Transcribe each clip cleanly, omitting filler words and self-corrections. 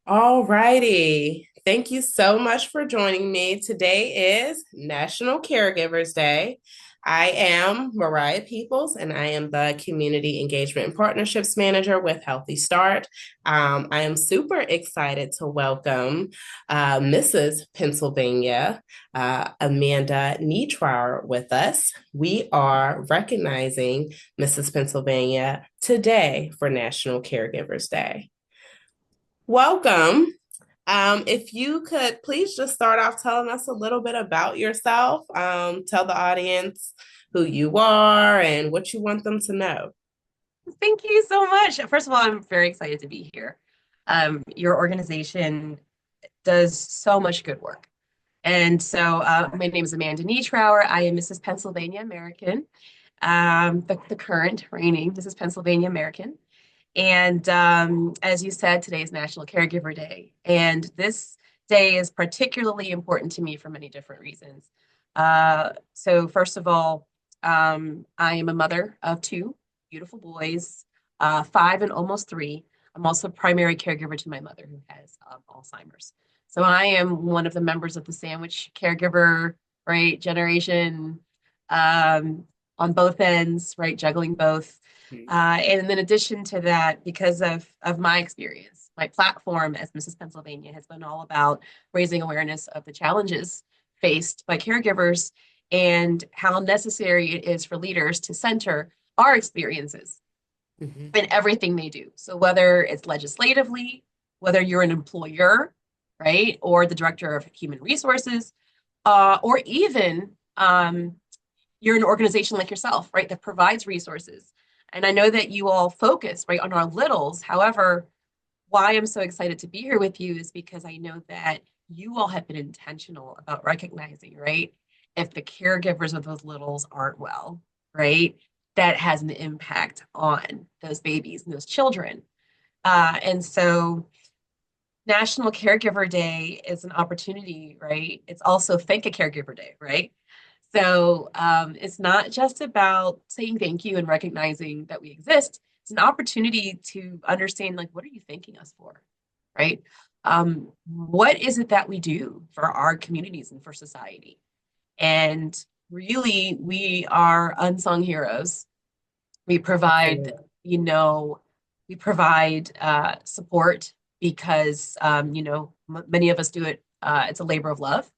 All righty. Thank you so much for joining me. Today is National Caregivers Day. I am Mariah Peoples, and I am the Community Engagement and Partnerships Manager with Healthy Start. I am super excited to welcome Mrs. Pennsylvania, Amanda Neatrour, with us. We are recognizing Mrs. Pennsylvania today for National Caregivers Day. Welcome. If you could please just start off telling us a little bit about yourself, tell the audience who you are and what you want them to know. Thank you so much. First of all, I'm very excited to be here. Your organization does so much good work. My name is Amanda Neatrour. I am Mrs. Pennsylvania American, the current reigning Mrs. Pennsylvania American. As you said, today is National Caregiver Day. And this day is particularly important to me for many different reasons. First of all, I am a mother of two beautiful boys, 5 and almost 3. I'm also a primary caregiver to my mother who has Alzheimer's. So I am one of the members of the sandwich caregiver, right, generation on both ends, right, juggling both. And in addition to that, because of my experience, my platform as Mrs. Pennsylvania has been all about raising awareness of the challenges faced by caregivers and how necessary it is for leaders to center our experiences Mhm. in everything they do. So whether it's legislatively, whether you're an employer, right, or the director of human resources, or even you're an organization like yourself, right, that provides resources. And I know that you all focus, right, on our littles. However, why I'm so excited to be here with you is because I know that you all have been intentional about recognizing, right, if the caregivers of those littles aren't well, right, that has an impact on those babies and those children. And so National Caregiver Day is an opportunity, right? It's also Thank a Caregiver Day, right? It's not just about saying thank you and recognizing that we exist. It's an opportunity to understand, like, what are you thanking us for, right? What is it that we do for our communities and for society? And really, we are unsung heroes. We provide, Absolutely. you know, we provide support because, many of us do it. It's a labor of love.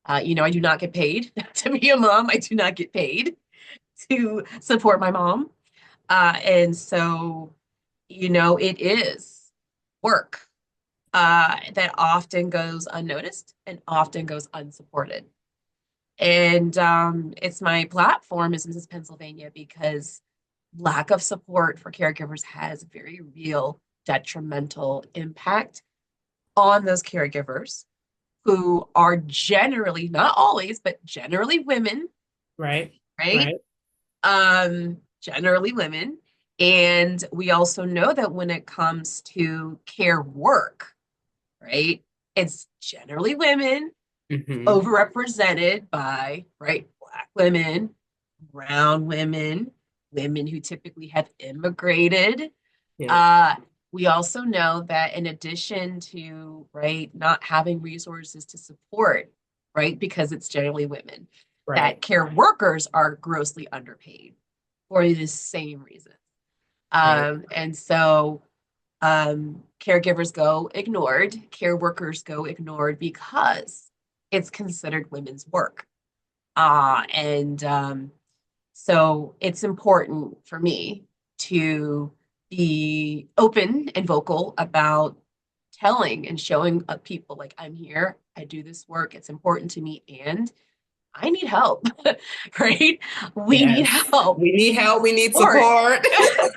I do not get paid to be a mom. I do not get paid to support my mom. It is work that often goes unnoticed and often goes unsupported. It's my platform as Mrs. Pennsylvania because lack of support for caregivers has very real detrimental impact on those caregivers who are generally, not always, but generally women, Right. right? Right. Generally women. And we also know that when it comes to care work, right, it's generally women Hmm. overrepresented by, right, Black women, brown women, women who typically have immigrated. Yep. Uh, we also know that in addition to, right, not having resources to support, right, because it's generally women, Right. that care workers are grossly underpaid for the same reason. Right. Caregivers go ignored, care workers go ignored because it's considered women's work. And So it's important for me to be open and vocal about telling and showing people like I'm here, I do this work, it's important to me, and I need help, right? We need Yes. help. We need help. We need Support. support.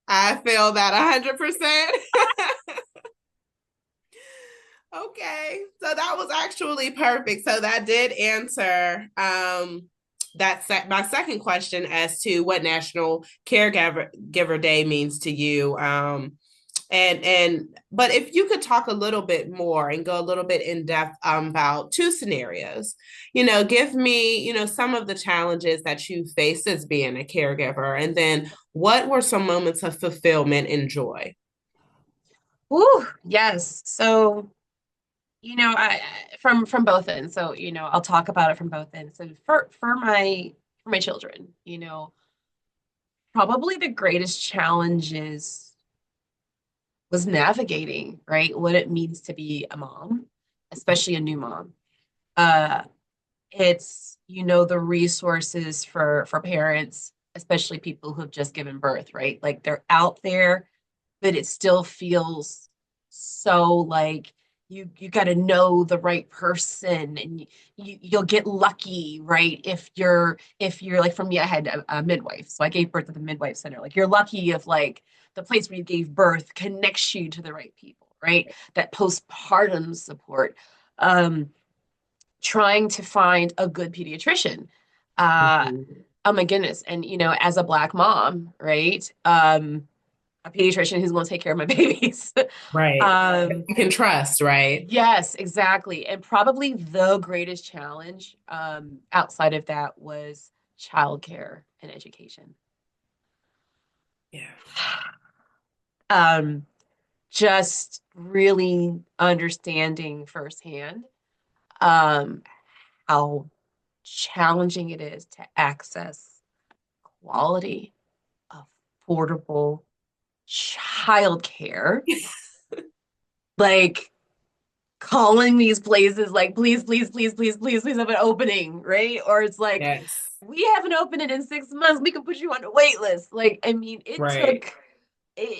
I feel that 100%. Okay, so that was actually perfect. So that did answer my second question as to what National Caregiver Day means to you. But if you could talk a little bit more and go a little bit in depth about two scenarios, give me, some of the challenges that you faced as being a caregiver, and then what were some moments of fulfillment and joy? Ooh, yes. So, from both ends. So, I'll talk about it from both ends. So for my children, probably the greatest challenges was navigating, right? What it means to be a mom, especially a new mom. Uh, it's, the resources for parents, especially people who have just given birth, right? Like they're out there, but it still feels so like you got to know the right person, and you'll get lucky, right? If you're like, for me, I had a midwife, so I gave birth at the midwife center. Like you're lucky if like the place where you gave birth connects you to the right people, right? That postpartum support. Um, Trying to find a good pediatrician. Uh, Mhm. oh my goodness. And as a Black mom, right? A pediatrician who's going to take care of my babies. Right. um, You can trust, right? yes, exactly. And probably the greatest challenge outside of that was childcare and education. Yeah. Um, just really understanding firsthand um, how challenging it is to access quality, affordable childcare. Like calling these places like, please, please, please, please, please, please have an opening, right? Or it's like, Yes. we haven't opened it in 6 months. We can put you on a wait list. Like, I mean, it Right. took,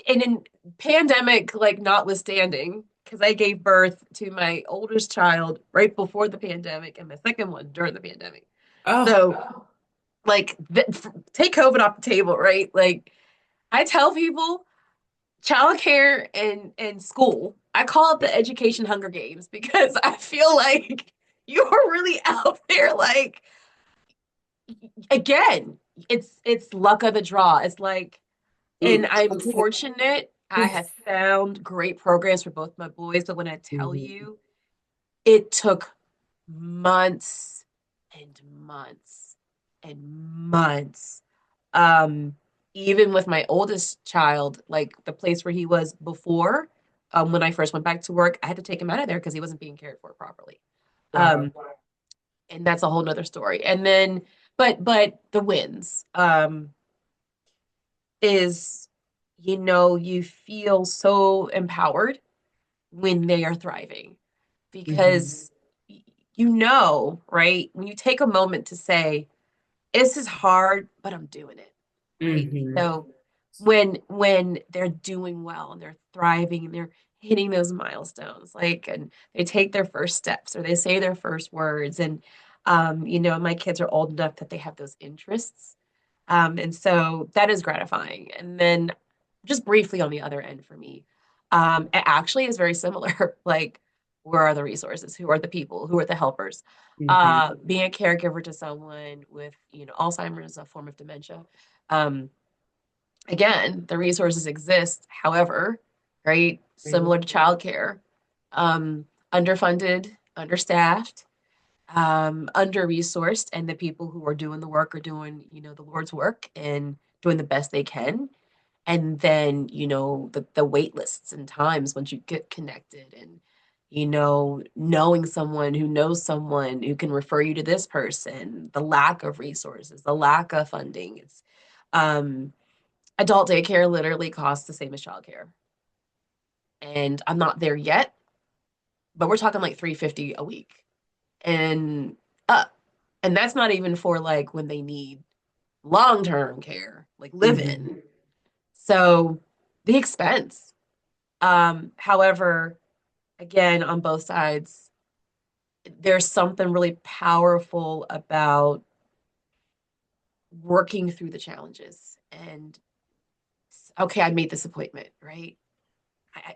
and in pandemic, like notwithstanding, because I gave birth to my oldest child right before the pandemic and my second one during the pandemic. Oh, So, like, take COVID off the table, right? Like, I tell people childcare and school. I call it the education Hunger Games because I feel like you're really out there. Like again, it's luck of the draw. It's like, and mm, I'm okay. fortunate. I have found great programs for both my boys, but when I tell Mhm. you, it took months and months and months. Um, Even with my oldest child, like the place where he was before, when I first went back to work, I had to take him out of there because he wasn't being cared for properly. Wow. Um, and that's a whole nother story. And then, but the wins, is, you feel so empowered when they are thriving Mhm. because right? When you take a moment to say, this is hard, but I'm doing it, right? Mhm. So when they're doing well and they're thriving and they're hitting those milestones, like, and they take their first steps or they say their first words, and my kids are old enough that they have those interests. And so that is gratifying. And then just briefly on the other end for me, it actually is very similar. Like, where are the resources? Who are the people? Who are the helpers? Mhm. Being a caregiver to someone with, Alzheimer's, a form of dementia. Um, Again, the resources exist. However, right, Right. similar to childcare, underfunded, understaffed, under-resourced, and the people who are doing the work are doing, the Lord's work and doing the best they can. And then, the wait lists and times once you get connected, and, knowing someone who knows someone who can refer you to this person, the lack of resources, the lack of funding. It's um adult daycare literally costs the same as childcare. And I'm not there yet, but we're talking like 350 a week. And up. And that's not even for like when they need long-term care, like live Mhm. in. So the expense. However, again, on both sides, there's something really powerful about working through the challenges. And okay, I made this appointment, right?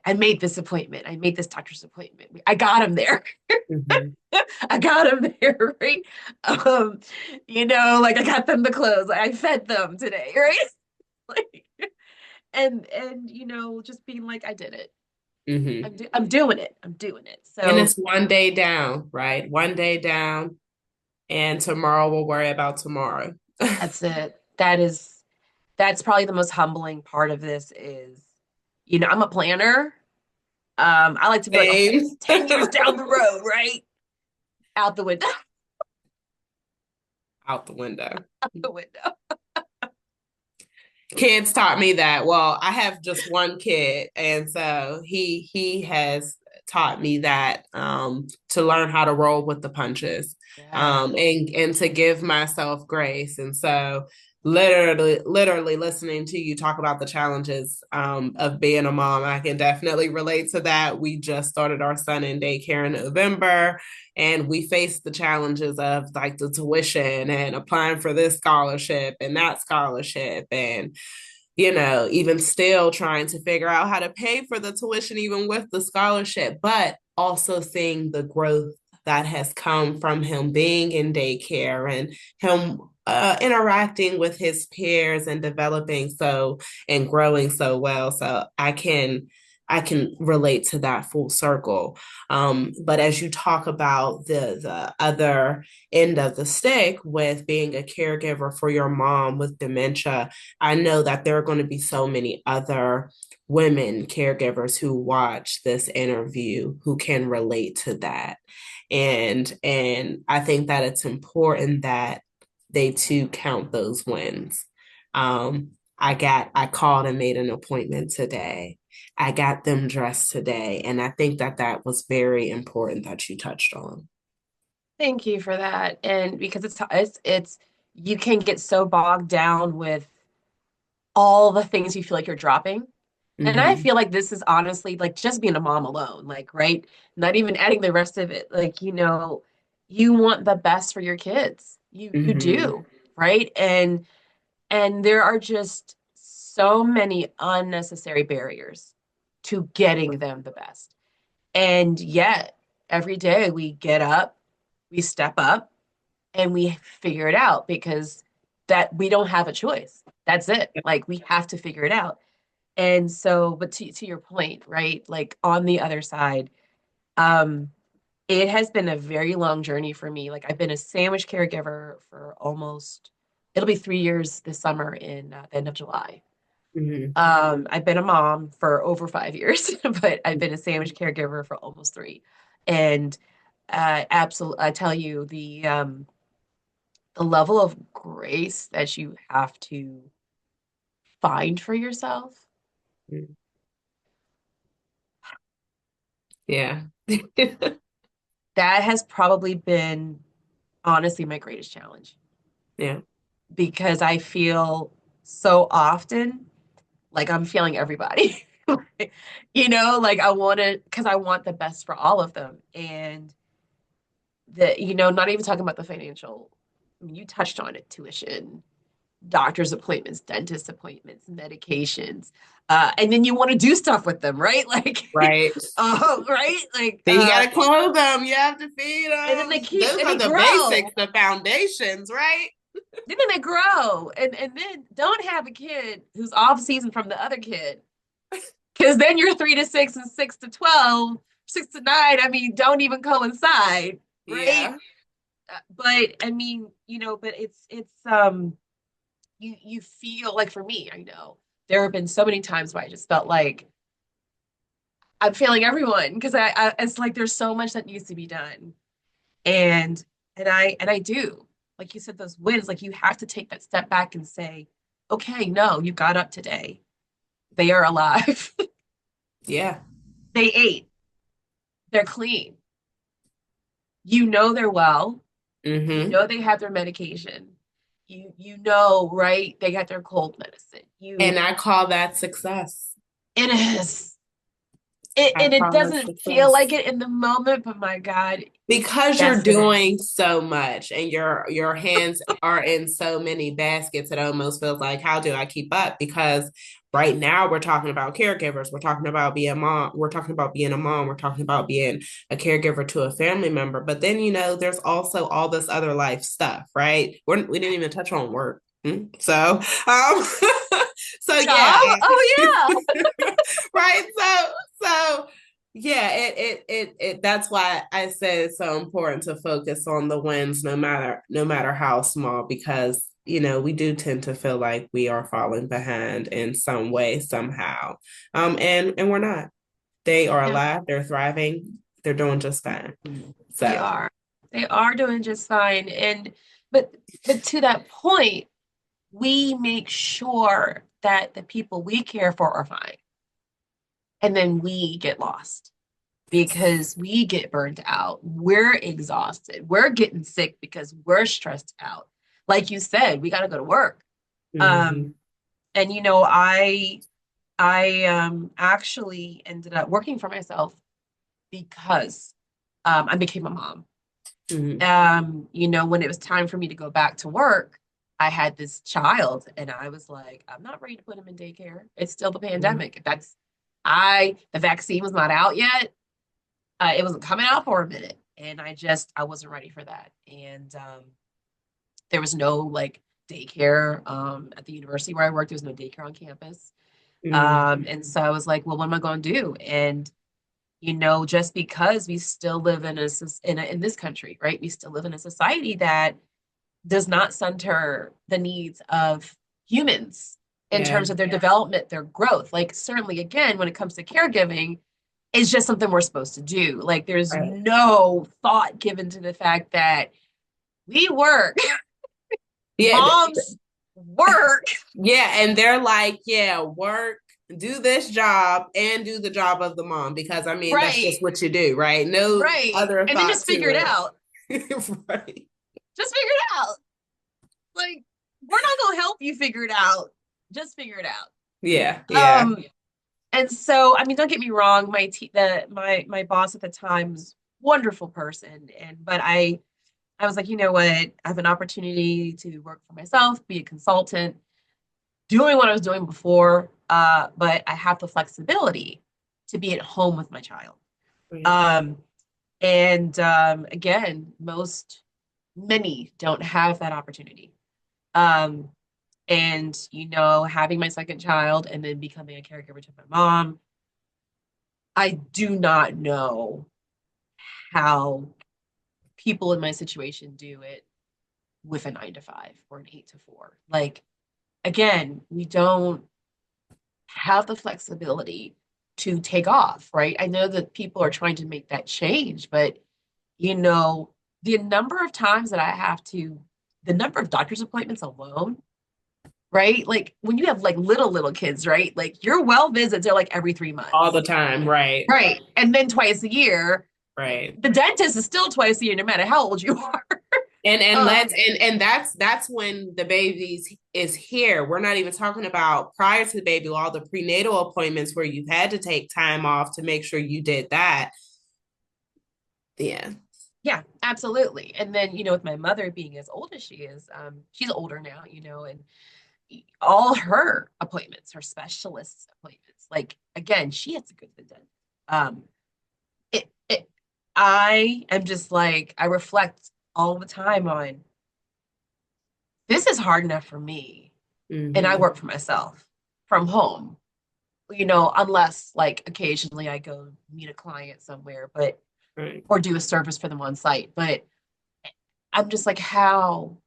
I made this appointment. I made this doctor's appointment. I got him there. Mhm. I got him there, right? Um, like I got them the clothes. I fed them today, right? Like, and just being like, I did it. Mhm. I'm doing it. I'm doing it. And So it's one day down, right? One day down, and tomorrow we'll worry about tomorrow. that's it. That's probably the most humbling part of this is, I'm a planner, I like to be like, okay, Same. 10 years down the road, right? Out the window, Out the window. out the window. Kids taught me that. Well, I have just one kid, and so he has taught me that to learn how to roll with the punches, Yeah. and to give myself grace. And so, literally listening to you talk about the challenges of being a mom, I can definitely relate to that. We just started our son in daycare in November, and we faced the challenges of like the tuition and applying for this scholarship and that scholarship, and even still trying to figure out how to pay for the tuition, even with the scholarship, but also seeing the growth that has come from him being in daycare and him interacting with his peers and developing so and growing so well. So I can relate to that full circle. But as you talk about the other end of the stick with being a caregiver for your mom with dementia, I know that there are going to be so many other women caregivers who watch this interview who can relate to that. And I think that it's important that they too count those wins. I called and made an appointment today. I got them dressed today, and I think that that was very important that you touched on. Thank you for that. And because it's you can get so bogged down with all the things you feel like you're dropping. And I Mm-hmm. feel like this is honestly like just being a mom alone, like, right? Not even adding the rest of it. Like, you want the best for your kids. You Mm-hmm. do, right? And there are just so many unnecessary barriers to getting them the best. And yet, every day we get up, we step up, and we figure it out because that we don't have a choice. That's it. Like we have to figure it out. And so, but to your point, right? Like on the other side, um, it has been a very long journey for me. Like I've been a sandwich caregiver for almost, it'll be 3 years this summer in the end of July. Mm-hmm. I've been a mom for over 5 years, but I've been a sandwich caregiver for almost three. And absolutely, I tell you, the level of grace that you have to find for yourself, Yeah. that has probably been honestly my greatest challenge Yeah. because I feel so often like I'm failing everybody. Like I want to, because I want the best for all of them. And not even talking about the financial, I mean, you touched on it, tuition, doctor's appointments, dentist appointments, medications. And then you want to do stuff with them, right? Like, Right. right? Like, Then you gotta clothe them. You have to feed and then them. Those and are they the grow, basics, the foundations, right? then they grow, and then don't have a kid who's off season from the other kid, because then you're 3 to 6 and 6 to 12, 6 to 9. I mean, don't even coincide, right? Yeah. But I mean, but you feel like for me, I know there have been so many times where I just felt like I'm failing everyone because it's like there's so much that needs to be done. And and I do. Like you said, those wins, like you have to take that step back and say, okay, no, you got up today. They are alive. Yeah. They ate. They're clean. You know they're well. You Mm-hmm. know they have their medication. You know, right? They got their cold medicine. And I call that success. It is. I And it call that doesn't feel success. like it in the moment, but my God, Because you're yes, it doing is. so much and your hands are in so many baskets, it almost feels like, how do I keep up? Because right now we're talking about caregivers, we're talking about being a mom, we're talking about being a mom, we're talking about being a caregiver to a family member, but then there's also all this other life stuff, right? We didn't even touch on work. So so yeah. Job? Oh Right, so yeah, it that's why I said it's so important to focus on the wins no matter how small, because we do tend to feel like we are falling behind in some way somehow. And we're not. They are Yeah, alive, they're thriving, they're doing just fine. they So, are. They are doing just fine. And but but to that point, we make sure that the people we care for are fine. And then we get lost because we get burnt out. We're exhausted. We're getting sick because we're stressed out. Like you said, we got to go to work. Um, mhm, and you know, I actually ended up working for myself because I became a mom. mhm, You know, when it was time for me to go back to work, I had this child and I was like, I'm not ready to put him in daycare. It's still the mhm. pandemic. The vaccine was not out yet. It wasn't coming out for a minute. And I wasn't ready for that. And there was no like daycare at the university where I worked. There was no daycare on campus. Mm, And so I was like, well, what am I going to do? And you know, just because we still live in this country, right? We still live in a society that does not center the needs of humans in yeah, terms of their development, their growth. Like certainly, again, when it comes to caregiving, it's just something we're supposed to do. Like there's right. no thought given to the fact that we work, Yeah, moms work, yeah, and they're like, yeah, work, do this job, and do the job of the mom because I mean that's just right, what you do, right? No right, other and then thought just to figure it it. out. Right. Just figure it out. Like we're not gonna help you figure it out. Just figure it out. Yeah, yeah. And so, I mean, don't get me wrong, my boss at the time was a wonderful person, but I was like, you know what? I have an opportunity to work for myself, be a consultant, doing what I was doing before, but I have the flexibility to be at home with my child. Right. Um, and again, many don't have that opportunity. Um, and you know, having my second child and then becoming a caregiver to my mom, I do not know how people in my situation do it with a 9 to 5 or an 8 to 4. Like, again, we don't have the flexibility to take off, right? I know that people are trying to make that change, but you know, the number of times that the number of doctor's appointments alone, right? Like when you have like little kids, right? Like your well visits are like every 3 months. All the time, right. Right. And then twice a year. Right. The dentist is still twice a year, no matter how old you are. And Um, let's and that's when the baby's is here. We're not even talking about prior to the baby, all the prenatal appointments where you've had to take time off to make sure you did that. Yeah. yeah, absolutely. And then, you know, with my mother being as old as she is, she's older now, you know, and all her appointments, her specialist appointments, like again, she has to go to the dentist. Um, it I am just like I reflect all the time on this is hard enough for me, and I Hmm. work for myself from home, you know, unless like occasionally I go meet a client somewhere, but Right. or do a service for them on site. But I'm just like, how?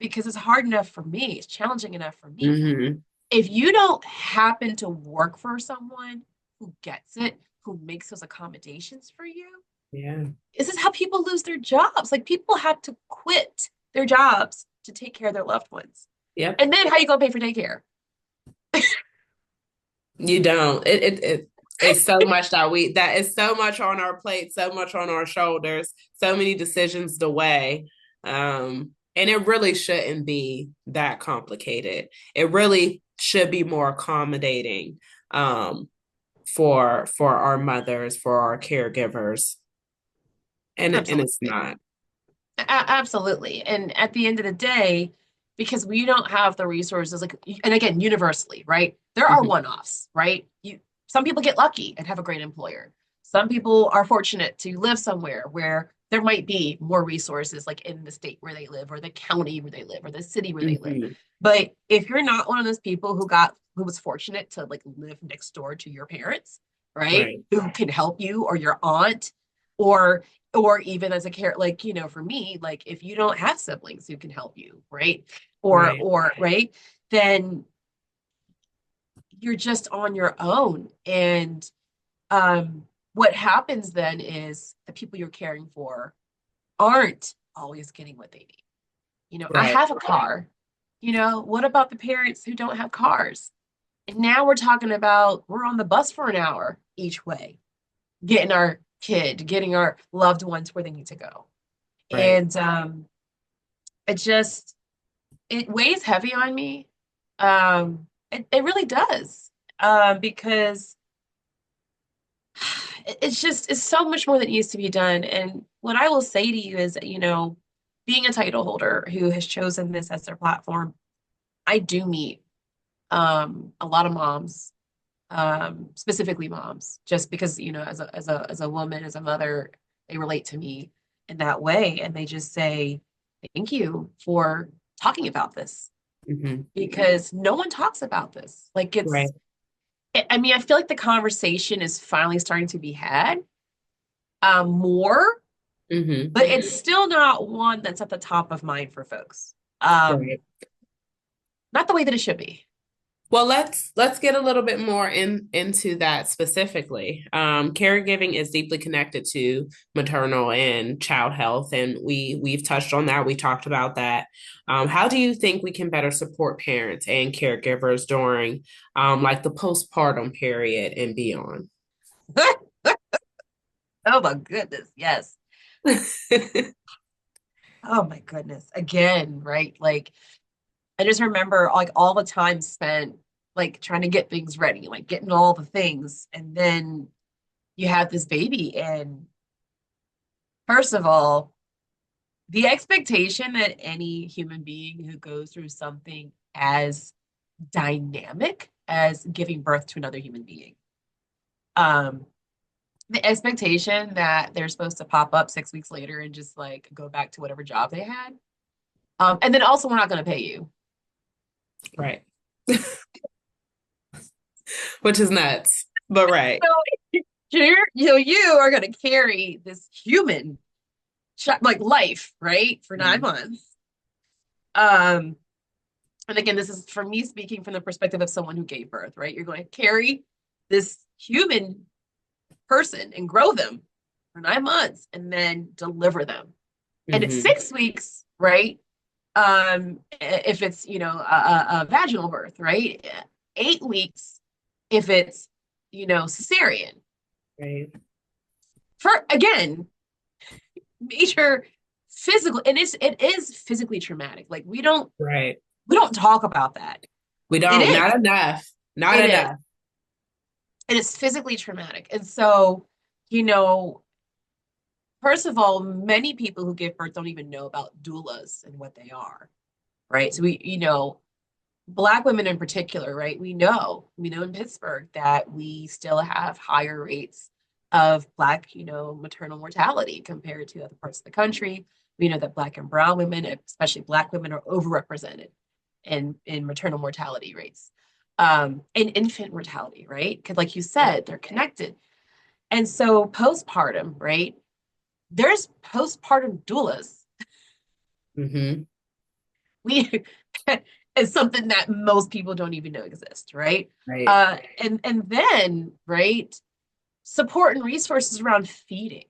Because it's hard enough for me, it's challenging enough for me. Hmm. If you don't happen to work for someone who gets it, who makes those accommodations for you, Yeah. this is how people lose their jobs. Like people have to quit their jobs to take care of their loved ones. Yep. And then how you gonna pay for daycare? You don't. It's so much that is so much on our plate, so much on our shoulders, so many decisions to weigh. And it really shouldn't be that complicated. It really should be more accommodating for our mothers, for our caregivers. And it's Absolutely. not. Absolutely. And at the end of the day, because we don't have the resources, like, and again, universally, right? There are Mhm. one-offs, right? Some people get lucky and have a great employer. Some people are fortunate to live somewhere where there might be more resources, like in the state where they live, or the county where they live, or the city where they live. Mhm. But if you're not one of those people who was fortunate to like live next door to your parents, right? Right. Who can help you, or your aunt, or even as a care, like you know, for me, like if you don't have siblings who can help you, right, Right. or right, then you're just on your own. And what happens then is the people you're caring for aren't always getting what they need. I Right. have a car. What about the parents who don't have cars? And now we're talking about we're on the bus for an hour each way, getting our loved ones where they need to go. Right. And it just it weighs heavy on me. It really does. Because it's so much more that needs to be done. And what I will say to you is, being a title holder who has chosen this as their platform, I do meet a lot of moms, specifically moms, just because, as a woman, as a mother, they relate to me in that way. And they just say, thank you for talking about this Hmm. because no one talks about this. Like Right. I mean, I feel like the conversation is finally starting to be had more, Hmm. but it's still not one that's at the top of mind for folks. Right. Not the way that it should be. Well, let's get a little bit more into that specifically. Caregiving is deeply connected to maternal and child health, and we've touched on that. We talked about that. How do you think we can better support parents and caregivers during like the postpartum period and beyond? Oh my goodness, yes. Oh my goodness. Again, right? Like I just remember like all the time spent like trying to get things ready, like getting all the things. And then you have this baby. And first of all, the expectation that any human being who goes through something as dynamic as giving birth to another human being, um, the expectation that they're supposed to pop up 6 weeks later and just like go back to whatever job they had. And then also, we're not going to pay you. Right. Which is nuts, but right. So you are going to carry this human like life, right, for nine Mhm. months. Um, and again, this is from me speaking from the perspective of someone who gave birth, right? You're going to carry this human person and grow them for 9 months and then deliver them. And it's Mhm. 6 weeks, right? If it's, a vaginal birth, right? 8 weeks if it's, cesarean. Right. For again, major physical, and it is physically traumatic. Like Right. we don't talk about that. We It don't. is. Not enough. Not It is. enough. And it's physically traumatic. And so, you know, first of all, many people who give birth don't even know about doulas and what they are, right? So Black women in particular, right? We know in Pittsburgh that we still have higher rates of Black, maternal mortality compared to other parts of the country. We know that Black and Brown women, especially Black women, are overrepresented in maternal mortality rates, and infant mortality, right? Because, like you said, they're connected. And so, postpartum, right? There's postpartum doulas. Hmm. We is something that most people don't even know exists, right? Right. And then, right, support and resources around feeding,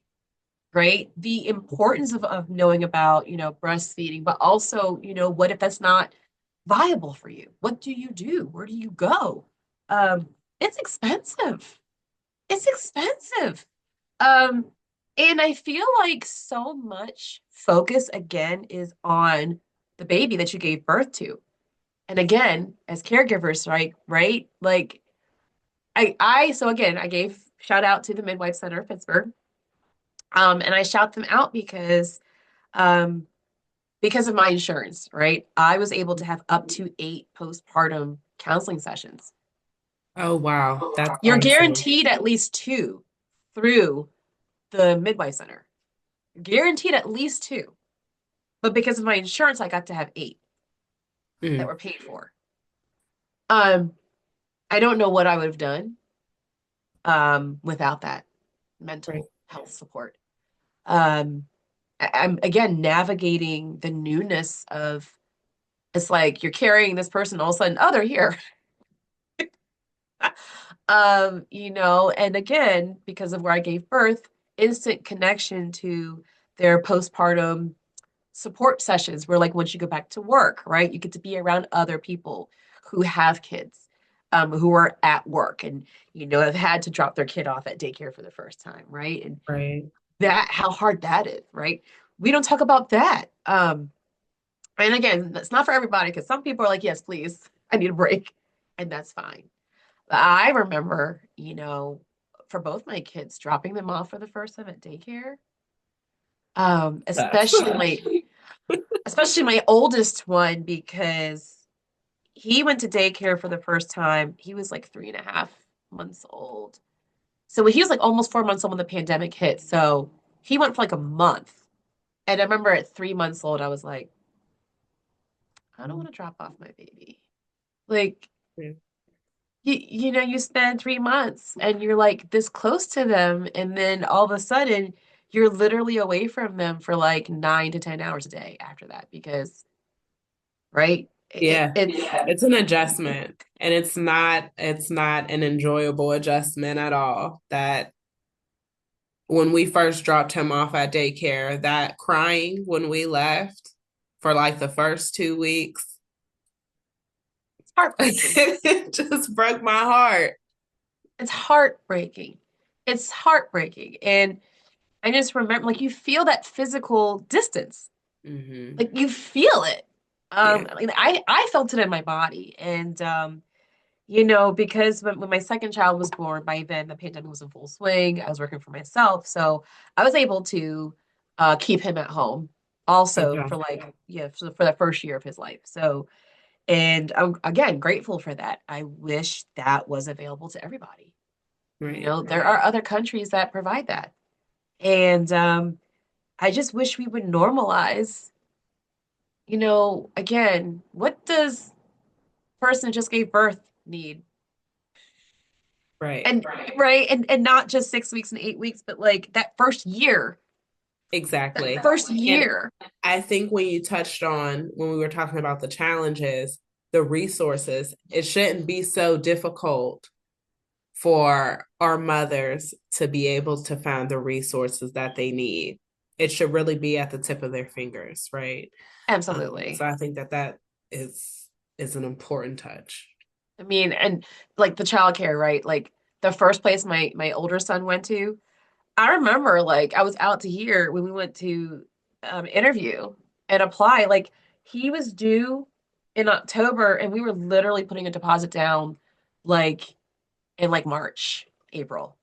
right? The importance of knowing about, breastfeeding, but also, what if that's not viable for you? What do you do? Where do you go? Um, it's expensive. It's expensive. Um, and I feel like so much focus again is on the baby that you gave birth to. And again, as caregivers, right? Like so again, I gave shout out to the Midwife Center of Pittsburgh. And I shout them out um because of my insurance, right? I was able to have up to 8 postpartum counseling sessions. Oh, wow. That's You're awesome. guaranteed at least 2 through the Midwife Center. You're guaranteed at least 2. But because of my insurance, I got to have 8 that Mm. were paid for. Um, I don't know what I would have done without that Right. mental health support. Um, I'm again navigating the newness of it's like you're carrying this person, all of a sudden, oh, they're here. And again, because of where I gave birth, instant connection to their postpartum support sessions where like once you go back to work, right, you get to be around other people who have kids, who are at work and have had to drop their kid off at daycare for the first time, right? And Right. that how hard that is, right? We don't talk about that. And again, that's not for everybody because some people are like, yes, please, I need a break, and that's fine. But I remember, for both my kids, dropping them off for the first time at daycare, um, Tough. especially my especially my oldest one because he went to daycare for the first time. He was like 3.5 months old. So he was like almost 4 months old when the pandemic hit. So he went for like a month. And I remember at 3 months old, I was like, I don't want to drop off my baby. Like, you spend 3 months and you're like this close to them. And then all of a sudden, you're literally away from them for like 9 to 10 hours a day after that because, right? Yeah. It's It's an adjustment, and it's not an enjoyable adjustment at all. That when we first dropped him off at daycare, that crying when we left for like the first 2 weeks, heartbreaking. it just broke my heart. It's heartbreaking. It's heartbreaking. And I just remember, like, you feel that physical distance. Hmm. Like, you feel it. Yeah. I mean, I felt it in my body. And, because when my second child was born, by then the pandemic was in full swing. I was working for myself. So I was able to keep him at home also Okay. for like, yeah, for the first year of his life. So, and I'm, again, grateful for that. I wish that was available to everybody. Right. There are other countries that provide that. And I just wish we would normalize, again, what does person who just gave birth need? Right. And right, and not just 6 weeks and 8 weeks, but like that first year, that Exactly. first And year. I think when you touched on when we were talking about the challenges, the resources, it shouldn't be so difficult for our mothers to be able to find the resources that they need. It should really be at the tip of their fingers, right? So Absolutely. I think that that is an important touch. I mean, and like the childcare, right? Like the first place my older son went to, I remember like I was out to here when we went to interview and apply. Like he was due in October, and we were literally putting a deposit down like in like March, April,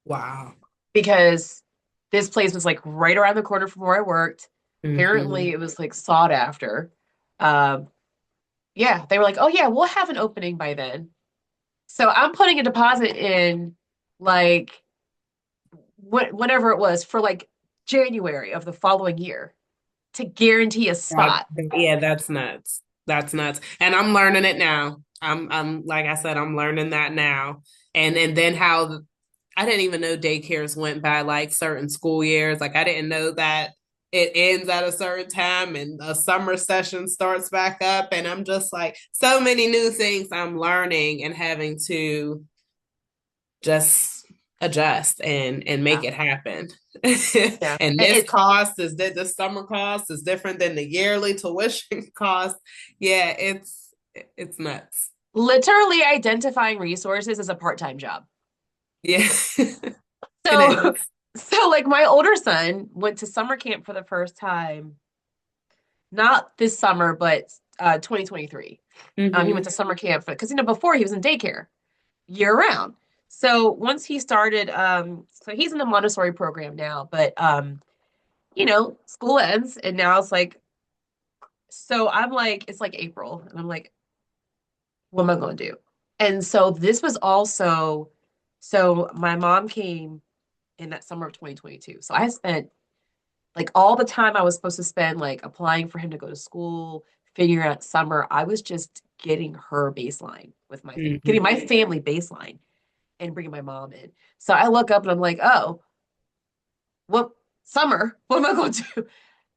Wow. because this place was like right around the corner from where I worked. Apparently, Hmm. it was like sought after. Um, yeah, they were like, "Oh yeah, we'll have an opening by then." So I'm putting a deposit in like whatever it was for like January of the following year to guarantee a That, spot. yeah, that's nuts. That's nuts. And I'm learning it now. I'm like I said, I'm learning that now. And then how I didn't even know daycares went by like certain school years. Like I didn't know that it ends at a certain time and a summer session starts back up. And I'm just like so many new things I'm learning and having to just adjust and make Yeah, it happen. yeah. And this cost is that the summer cost is different than the yearly tuition cost. Yeah, it's nuts. Literally identifying resources is a part-time job. Yeah, it So, is. so like my older son went to summer camp for the first time, not this summer, but 2023. He went Hmm. to summer camp because before he was in daycare year round. So once he started, so he's in the Montessori program now, but school ends and now it's like, so I'm like, it's like April, and I'm like, what am I going to do? And so this was also, so my mom came in that summer of 2022. So I spent like all the time I was supposed to spend like applying for him to go to school, figuring out summer. I was just getting her baseline with my family, getting Hmm. my family baseline and bringing my mom in. So I look up and I'm like, oh, what summer? What am I going to do?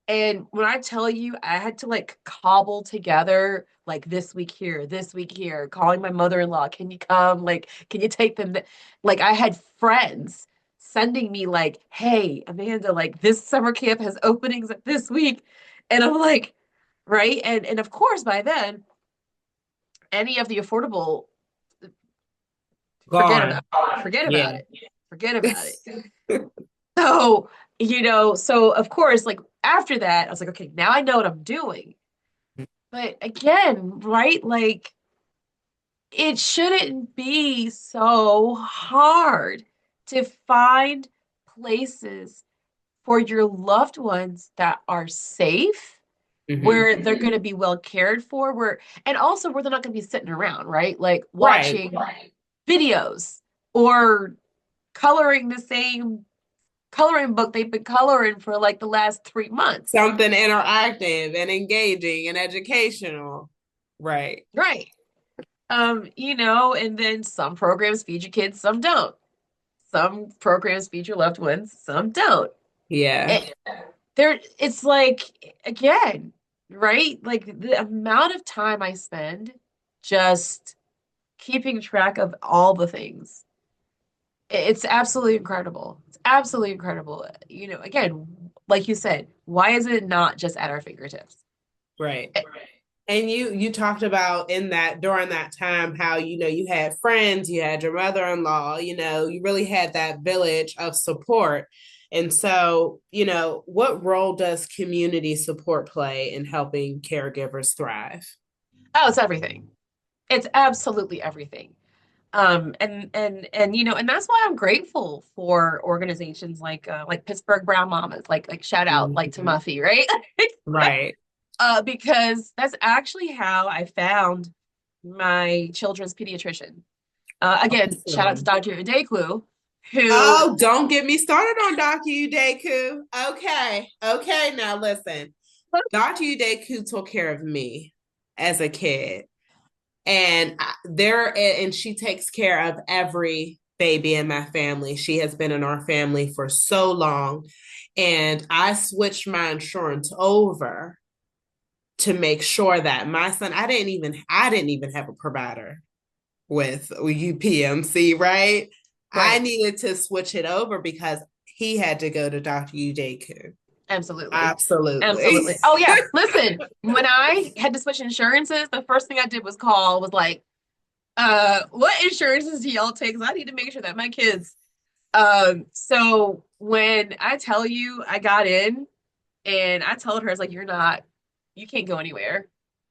And when I tell you, I had to like cobble together like this week here, calling my mother-in-law, can you come? Like, can you take them? Like, I had friends sending me like, hey, Amanda, like this summer camp has openings this week. And I'm like, right? And of course, by then, any of the affordable, forget about Gone. forget about Yeah. it. Forget about it. So, so of course, like after that, I was like, okay, now I know what I'm doing. But again, right? Like it shouldn't be so hard to find places for your loved ones that are safe, Hmm. where they're going to be well cared for, where and also where they're not going to be sitting around, right? Like Right. watching videos or coloring the same coloring book they've been coloring for like the last 3 months. Something interactive and engaging and educational. Right. Right. And then some programs feed your kids, some don't. Some programs feed your loved ones, some don't. Yeah. It, it's like, again, right? Like the amount of time I spend just keeping track of all the things. It's absolutely incredible. It's absolutely incredible. Again, like you said, why is it not just at our fingertips? Right. And you talked about in that during that time how you had friends, you had your mother-in-law, you really had that village of support. And so, what role does community support play in helping caregivers thrive? Oh, it's everything. It's absolutely everything. And that's why I'm grateful for organizations like Pittsburgh Brown Mamas, like shout out like to Mhm. Muffy, right? Right. Because that's actually how I found my children's pediatrician. Again, shout out to Awesome. Dr. Udekwu, who Oh, don't get me started on Dr. Udeku. Okay. Okay, now listen. Dr. Udeku took care of me as a kid. And she takes care of every baby in my family. She has been in our family for so long. And I switched my insurance over to make sure that my son, I didn't even have a provider with UPMC, right? I right, needed to switch it over because he had to go to Dr. Udeku. absolutely. Absolutely. Absolutely. Oh yeah. Listen, when I had to switch insurances, the first thing I did was like, what insurances do y'all take? 'Cause I need to make sure that my kids. So when I tell you I got in and I told her, it's like, you can't go anywhere.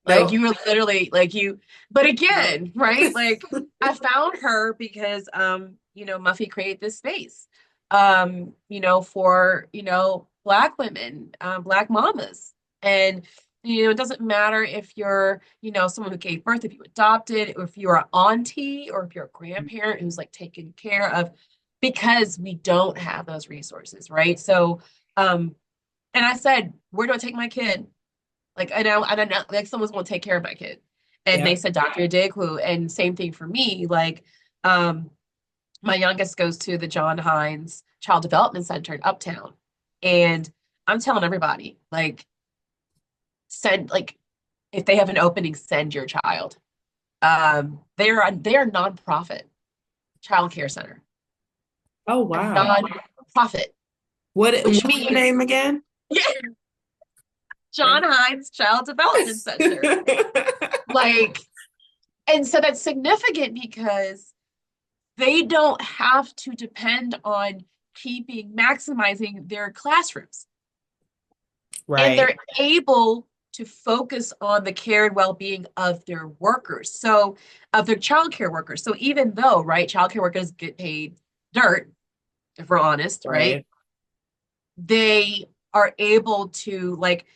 Like Nope. you were literally like but Nope. again, right? Like I found her because Muffy created this space for black women, black mamas. And it doesn't matter if you're, someone who gave birth, if you adopted, or if you're an auntie, or if you're a grandparent who's like taken care of, because we don't have those resources, right? So, and I said, where do I take my kid? Like, I know, like someone's going to take care of my kid. And they Yep. said Dr. Digwu. And same thing for me. Like, um, my youngest goes to the John Hines Child Development Center in Uptown. And I'm telling everybody, like, send, like, if they have an opening, send your child. They're a nonprofit child care center, Oh, a wow. nonprofit, which What's the means name again? John Hines Child Development Center. Like, and so that's significant because they don't have to depend on maximizing their classrooms. And Right. they're able to focus on the care and well-being of their workers. So of their childcare workers. So even though, right, childcare workers get paid dirt, if we're honest, right? Right. They are able to like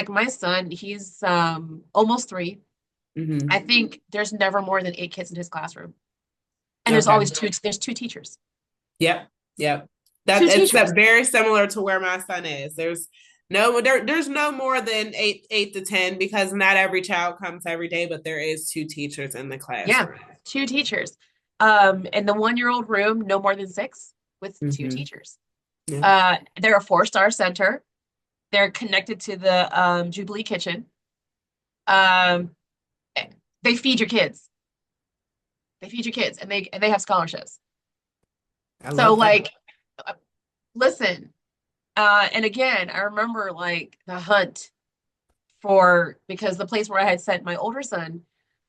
my son, he's almost 3. I Hmm. think there's never more than 8 kids in his classroom. And Okay. there's two teachers. Yep. Yep. Two That it's teachers. very similar to where my son is. There's no more than eight to 10 because not every child comes every day, but there is two teachers in the Yeah, classroom. two teachers. In the 1-year-old room, no more than 6 with two Hmm. teachers. Yeah. They're a 4-star center. They're connected to the Jubilee Kitchen. Um, they feed your kids. They feed your kids, and they have scholarships. I So love that. like, uh, listen. And again, I remember like the hunt for because the place where I had sent my older son,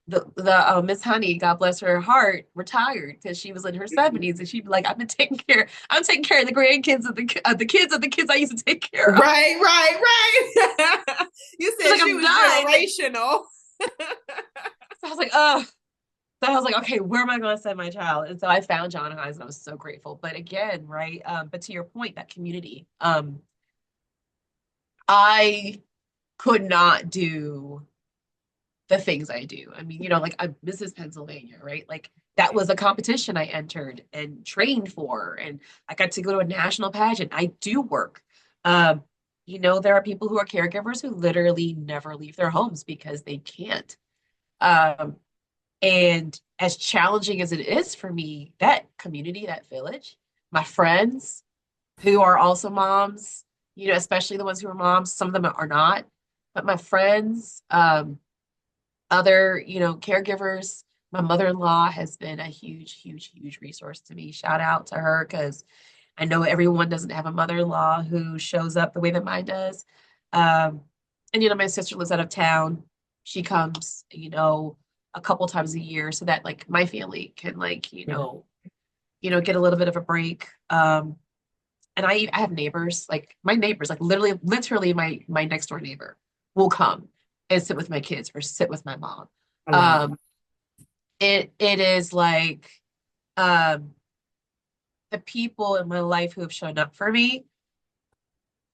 the Miss Honey, God bless her heart, retired because she was in her 70s, and she'd be like, I'm taking care of the grandkids of the kids I used to take care of. Right, right, right. You She's said like, she I'm was done. generational. So I was like, oh. So I was like, okay, where am I going to send my child? And so I found John Hines, and I was so grateful. But again, right? But to your point, that community, I could not do the things I do. I mean, like I'm Mrs. Pennsylvania, right? Like that was a competition I entered and trained for, and I got to go to a national pageant. I do work. Um, there are people who are caregivers who literally never leave their homes because they can't. Um, and as challenging as it is for me, that community, that village, my friends who are also moms, especially the ones who are moms, some of them are not, but my friends, other, caregivers. My mother-in-law has been a huge, huge, huge resource to me. Shout out to her because I know everyone doesn't have a mother-in-law who shows up the way that mine does. Um, and my sister lives out of town. She comes, a couple times a year so that like my family can like, get a little bit of a break. And I have neighbors, like my neighbors, like literally my next door neighbor will come and sit with my kids or sit with my mom. I love it. Um, it is like um the people in my life who have shown up for me,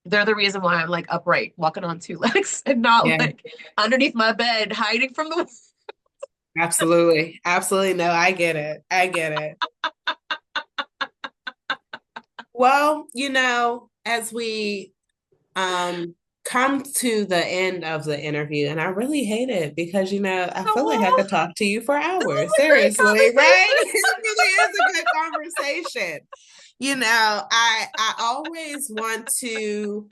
they're the reason why I'm like upright, walking on two legs and not Yeah, like underneath my bed, hiding from the absolutely. Absolutely. No, I get it. I get it. Well, as we um come to the end of the interview, and I really hate it because I feel like I Oh, could talk to you for this is hours. a great Seriously, right? conversation. It really is a good conversation. I always want to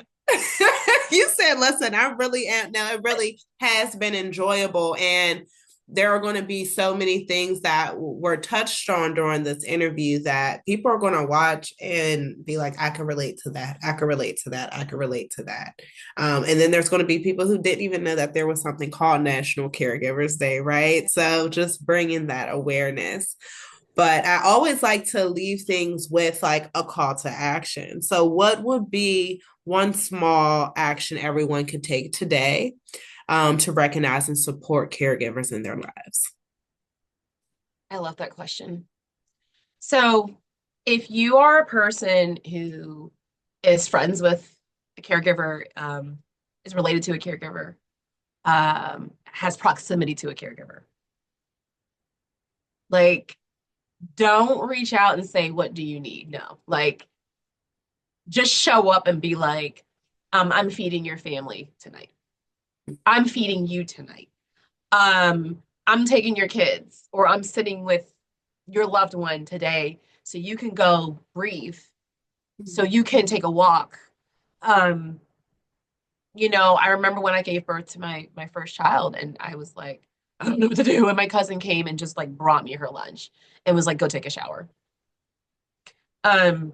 you said, listen, I really am now, it really has been enjoyable, and there are going to be so many things that were touched on during this interview that people are going to watch and be like, I can relate to that. I can relate to that. I can relate to that. And then there's going to be people who didn't even know that there was something called National Caregivers Day, right? So just bringing that awareness. But I always like to leave things with like a call to action. So, what would be one small action everyone could take today to recognize and support caregivers in their lives? I love that question. So, if you are a person who is friends with a caregiver, is related to a caregiver, has proximity to a caregiver, like don't reach out and say, what do you need? No, like just show up and be like, I'm feeding your family tonight. I'm feeding you tonight. I'm taking your kids, or I'm sitting with your loved one today so you can go breathe, so you can take a walk. Um, I remember when I gave birth to my first child, and I was like, I don't know what to do. And my cousin came and just like brought me her lunch and was like, go take a shower. Um,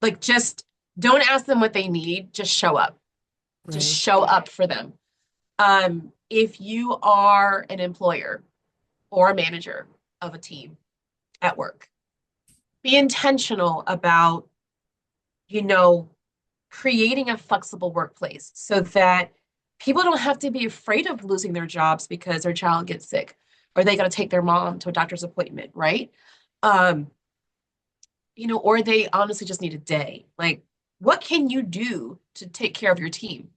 like just don't ask them what they need, just show up. Just Right. show up for them. If you are an employer or a manager of a team at work, be intentional about, you know, creating a flexible workplace so that people don't have to be afraid of losing their jobs because their child gets sick or they got to take their mom to a doctor's appointment, right? Um, or they honestly just need a day. Like, what can you do to take care of your team?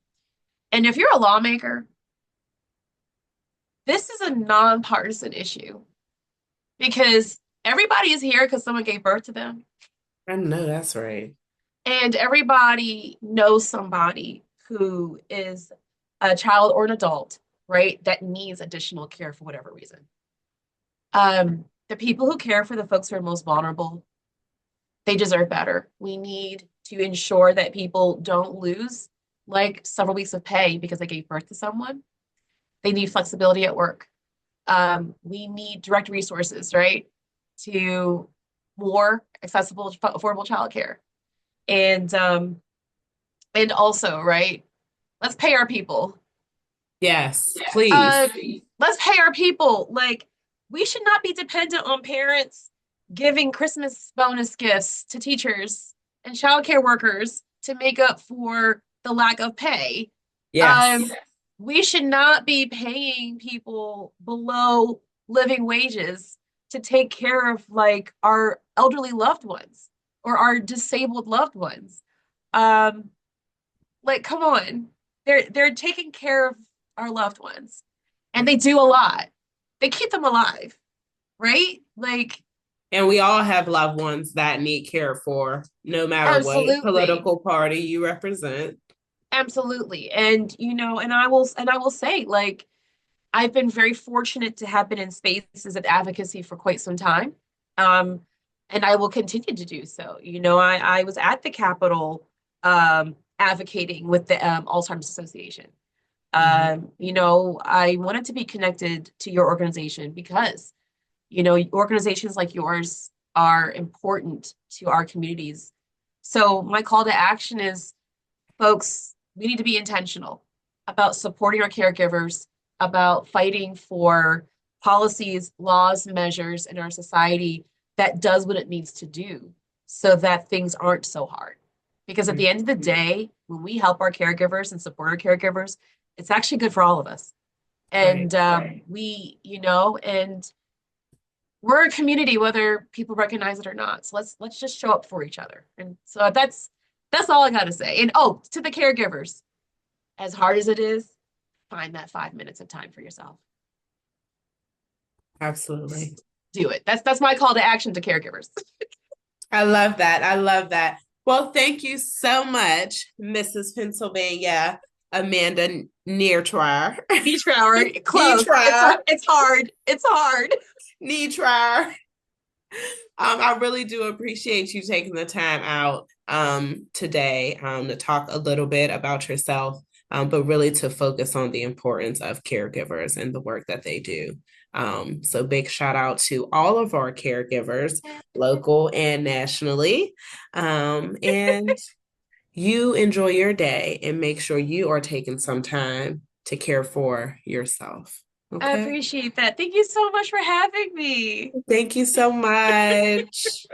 And if you're a lawmaker, this is a nonpartisan issue because everybody is here because someone gave birth to them. I know that's right. And everybody knows somebody who is a child or an adult, right, that needs additional care for whatever reason. The people who care for the folks who are most vulnerable, they deserve better. We need to ensure that people don't lose like several weeks of pay because they gave birth to someone. They need flexibility at work. We need direct resources, right, to more accessible, affordable childcare. And also, right, let's pay our people. Yes, please. Let's pay our people. Like, we should not be dependent on parents giving Christmas bonus gifts to teachers and childcare workers to make up for the lack of pay. Yes. Um, we should not be paying people below living wages to take care of like our elderly loved ones or our disabled loved ones. Um, like, come on. They're taking care of our loved ones. And they do a lot. They keep them alive, right? Like, And we all have loved ones that need care for, no matter what absolutely. political party you represent. Absolutely. And and I will say, like, I've been very fortunate to have been in spaces of advocacy for quite some time. Um, and I will continue to do so. I was at the Capitol advocating with the Alzheimer's Association. Mhm. I wanted to be connected to your organization because, organizations like yours are important to our communities. So my call to action is, folks, we need to be intentional about supporting our caregivers, about fighting for policies, laws, measures in our society that does what it needs to do so that things aren't so hard. Because at the end of the day, when we help our caregivers and support our caregivers, it's actually good for all of us. Right. And and we're a community, whether people recognize it or not. So let's just show up for each other. And so that's all I got to say. And oh, to the caregivers, as hard as it is, find that 5 minutes of time for yourself. Absolutely. Do it. That's my call to action to caregivers. I love that. I love that. Well, thank you so much, Mrs. Pennsylvania Amanda Neatrour. Neatrour, close. Neatrour. It's hard. It's hard. Neatrour. I really do appreciate you taking the time out today to talk a little bit about yourself, but really to focus on the importance of caregivers and the work that they do. So big shout out to all of our caregivers, local and nationally. And you enjoy your day and make sure you are taking some time to care for yourself. I Okay. appreciate that. Thank you so much for having me. Thank you so much.